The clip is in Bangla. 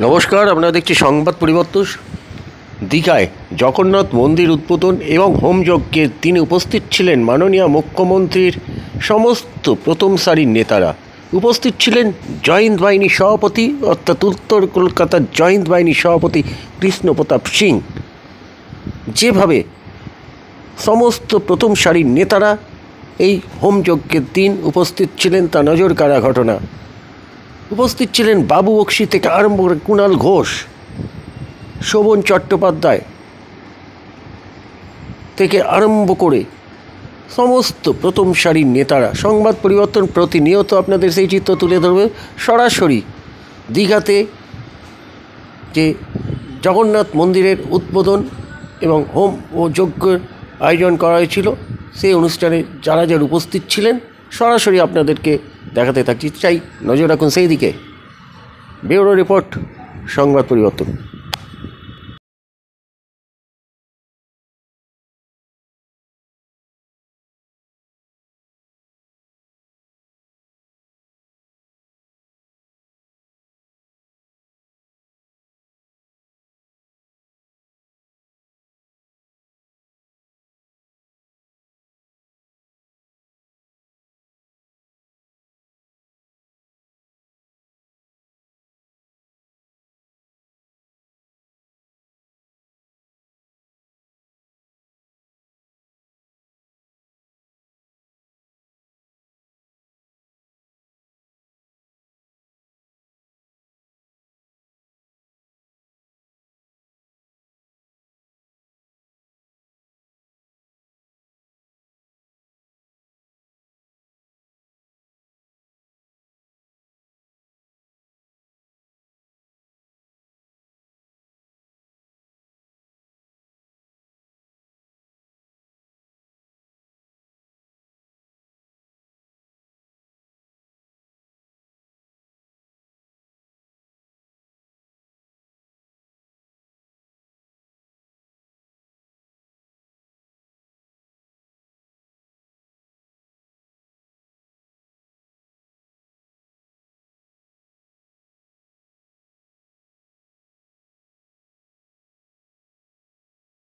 নমস্কার, আপনারা দেখছি সংবাদ পরিবর্তন। দীঘায় জগন্নাথ মন্দির উদ্বোধন এবং হোমযজ্ঞে তিনি উপস্থিত ছিলেন মাননীয় মুখ্যমন্ত্রীর সমস্ত প্রথম সারির নেতারা। উপস্থিত ছিলেন জয়েন্ট বাহিনীর সভাপতি অর্থাৎ উত্তর কলকাতার জয়েন্ট বাহিনীর সভাপতি কৃষ্ণপ্রতাপ সিং। যেভাবে সমস্ত প্রথম সারির নেতারা এই হোমযজ্ঞের দিন উপস্থিত ছিলেন তা নজর কাড়া ঘটনা। উপস্থিত ছিলেন বাবু বক্সি থেকে আরম্ভ করে কুণাল ঘোষ, শোভন চট্টোপাধ্যায় থেকে আরম্ভ করে সমস্ত প্রথম সারির নেতারা। সংবাদ পরিবর্তন প্রতিনিয়ত আপনাদের সেই চিত্র তুলে ধরবে। সরাসরি দীঘাতে যে জগন্নাথ মন্দিরের উদ্বোধন এবং হোম ও যজ্ঞের আয়োজন করা হয়েছিল, সেই অনুষ্ঠানে যারা যারা উপস্থিত ছিলেন সরাসরি আপনাদেরকে দেখাতে থাকছি। চাই নজর রাখুন সেই দিকে। ব্যুরো রিপোর্ট, সংবাদ পরিবর্তন।